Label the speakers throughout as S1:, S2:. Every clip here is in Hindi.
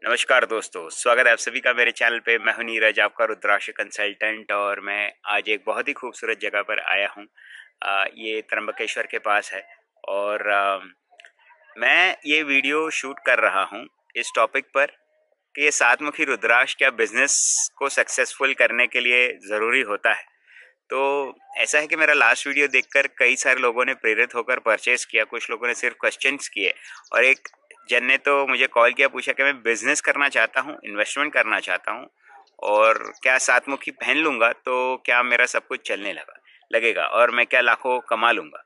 S1: नमस्कार दोस्तों, स्वागत है आप सभी का मेरे चैनल पे। मैं हूं नीरज, आपका रुद्राक्ष कंसल्टेंट, और मैं आज एक बहुत ही खूबसूरत जगह पर आया हूं। ये त्र्यंबकेश्वर के पास है और मैं ये वीडियो शूट कर रहा हूं इस टॉपिक पर कि ये सातमुखी रुद्राक्ष क्या बिजनेस को सक्सेसफुल करने के लिए ज़रूरी होता है। तो ऐसा है कि मेरा लास्ट वीडियो देखकर कई सारे लोगों ने प्रेरित होकर परचेस किया, कुछ लोगों ने सिर्फ क्वेश्चंस किए और एक जन ने तो मुझे कॉल किया, पूछा कि मैं बिजनेस करना चाहता हूँ, इन्वेस्टमेंट करना चाहता हूँ और क्या सातमुखी पहन लूँगा तो क्या मेरा सब कुछ चलने लगेगा और मैं क्या लाखों कमा लूँगा।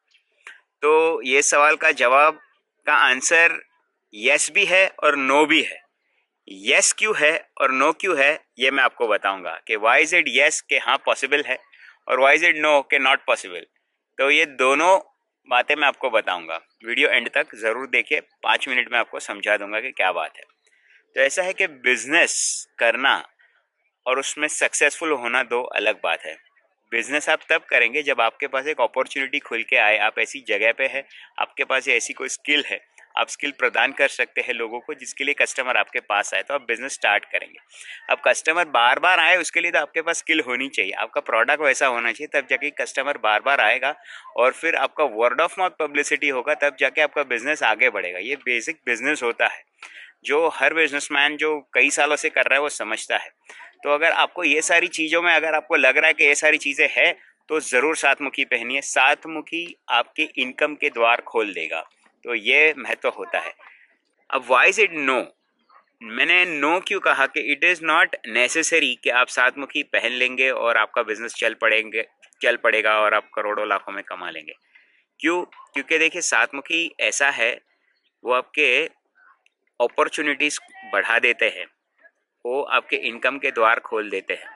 S1: तो ये सवाल का जवाब का आंसर यस भी है और नो भी है। यस क्यों है और नो क्यों है ये मैं आपको बताऊंगा कि वाई इज इट यस के हाँ पॉसिबल है और वाई इज इट नो के नॉट पॉसिबल। तो ये दोनों बातें मैं आपको बताऊंगा, वीडियो एंड तक ज़रूर देखिए। 5 मिनट में आपको समझा दूंगा कि क्या बात है। तो ऐसा है कि बिजनेस करना और उसमें सक्सेसफुल होना दो अलग बात है। बिजनेस आप तब करेंगे जब आपके पास एक अपॉर्चुनिटी खुल के आए, आप ऐसी जगह पे है, आपके पास ऐसी कोई स्किल है, आप स्किल प्रदान कर सकते हैं लोगों को जिसके लिए कस्टमर आपके पास आए, तो आप बिजनेस स्टार्ट करेंगे। अब कस्टमर बार बार आए उसके लिए तो आपके पास स्किल होनी चाहिए, आपका प्रोडक्ट वैसा होना चाहिए, तब जाके कस्टमर बार बार आएगा और फिर आपका वर्ड ऑफ माउथ पब्लिसिटी होगा, तब जाके आपका बिजनेस आगे बढ़ेगा। ये बेसिक बिजनेस होता है जो हर बिजनेसमैन जो कई सालों से कर रहा है वो समझता है। तो अगर आपको ये सारी चीज़ों में अगर आपको लग रहा है कि ये सारी चीज़ें हैं तो ज़रूर सातमुखी पहनिए। सातमुखी आपके इनकम के द्वार खोल देगा, तो ये महत्व होता है। अब वाई इज इट नो, मैंने नो क्यों कहा कि इट इज़ नॉट नेसेसरी कि आप सातमुखी पहन लेंगे और आपका बिजनेस चल पड़ेगा और आप करोड़ों लाखों में कमा लेंगे। क्यों? क्योंकि देखिए सातमुखी ऐसा है, वो आपके अपॉर्चुनिटीज़ बढ़ा देते हैं, वो आपके इनकम के द्वार खोल देते हैं,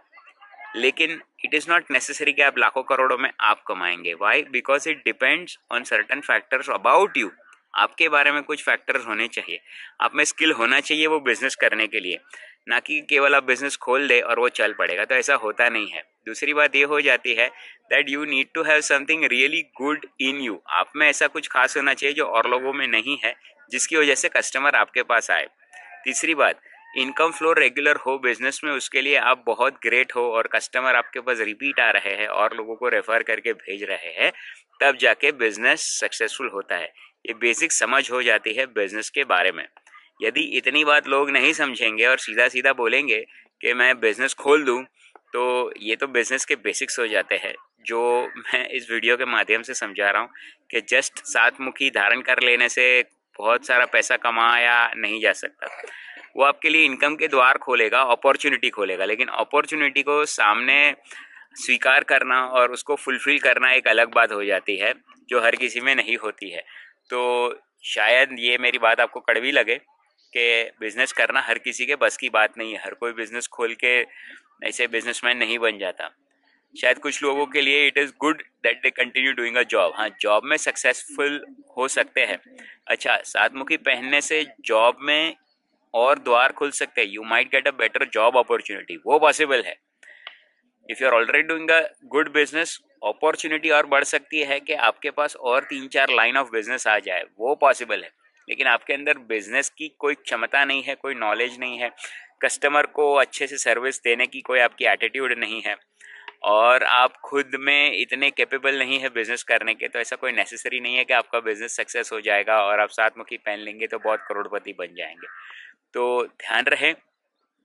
S1: लेकिन इट इज़ नॉट नेसेसरी कि आप लाखों करोड़ों में आप कमाएंगे। Why? Because it depends on certain factors about you. आपके बारे में कुछ फैक्टर्स होने चाहिए, आप में स्किल होना चाहिए वो बिजनेस करने के लिए, ना कि केवल आप बिजनेस खोल दे और वो चल पड़ेगा, तो ऐसा होता नहीं है। दूसरी बात ये हो जाती है that you need to have something really good in you. आप में ऐसा कुछ खास होना चाहिए जो और लोगों में नहीं है, जिसकी वजह से कस्टमर आपके पास आए। तीसरी बात, इनकम फ्लो रेगुलर हो बिजनेस में, उसके लिए आप बहुत ग्रेट हो और कस्टमर आपके पास रिपीट आ रहे हैं और लोगों को रेफर करके भेज रहे हैं, तब जाके बिजनेस सक्सेसफुल होता है। ये बेसिक समझ हो जाती है बिजनेस के बारे में। यदि इतनी बात लोग नहीं समझेंगे और सीधा सीधा बोलेंगे कि मैं बिजनेस खोल दूं, तो ये तो बिजनेस के बेसिक्स हो जाते हैं जो मैं इस वीडियो के माध्यम से समझा रहा हूँ कि जस्ट सातमुखी धारण कर लेने से बहुत सारा पैसा कमाया नहीं जा सकता। वो आपके लिए इनकम के द्वार खोलेगा, अपॉर्चुनिटी खोलेगा, लेकिन अपॉर्चुनिटी को सामने स्वीकार करना और उसको फुलफिल करना एक अलग बात हो जाती है जो हर किसी में नहीं होती है। तो शायद ये मेरी बात आपको कड़वी लगे कि बिजनेस करना हर किसी के बस की बात नहीं है, हर कोई बिजनेस खोल के ऐसे बिजनेसमैन नहीं बन जाता। शायद कुछ लोगों के लिए it is good that they continue doing a job, हाँ जॉब में सक्सेसफुल हो सकते हैं। अच्छा, सातमुखी पहनने से जॉब में और द्वार खुल सकते हैं, you might get a better job opportunity, वो पॉसिबल है। If you are already doing a good business, opportunity और बढ़ सकती है कि आपके पास और 3-4 लाइन ऑफ बिजनेस आ जाए, वो पॉसिबल है। लेकिन आपके अंदर बिजनेस की कोई क्षमता नहीं है, कोई नॉलेज नहीं है, कस्टमर को अच्छे से सर्विस देने की कोई आपकी एटीट्यूड नहीं है और आप खुद में इतने कैपेबल नहीं है बिजनेस करने के, तो ऐसा कोई नेसेसरी नहीं है कि आपका बिजनेस सक्सेस हो जाएगा और आप सातमुखी पहन लेंगे तो बहुत करोड़पति बन जाएंगे। तो ध्यान रहे,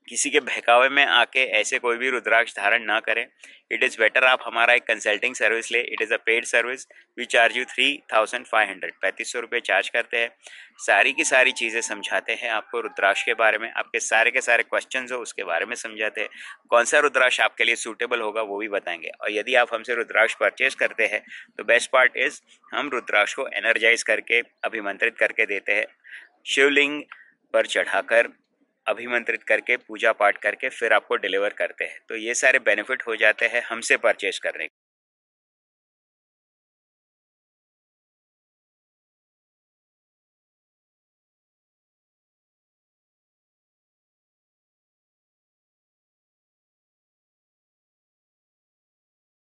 S1: किसी के बहकावे में आके ऐसे कोई भी रुद्राक्ष धारण ना करें। इट इज़ बेटर आप हमारा एक कंसल्टिंग सर्विस ले। It is a paid service. We charge you 3500, 3500 रुपये चार्ज करते हैं। सारी की सारी चीज़ें समझाते हैं आपको रुद्राक्ष के बारे में, आपके सारे के सारे क्वेश्चंस हो उसके बारे में समझाते हैं, कौन सा रुद्राक्ष आपके लिए सूटेबल होगा वो भी बताएंगे। और यदि आप हमसे रुद्राक्ष परचेज करते हैं तो बेस्ट पार्ट इज़ हम रुद्राक्ष को एनर्जाइज करके अभिमंत्रित करके देते हैं, शिवलिंग पर चढ़ाकर अभिमंत्रित करके पूजा पाठ करके फिर आपको डिलीवर करते हैं। तो ये सारे बेनिफिट हो जाते हैं हमसे परचेज करने के।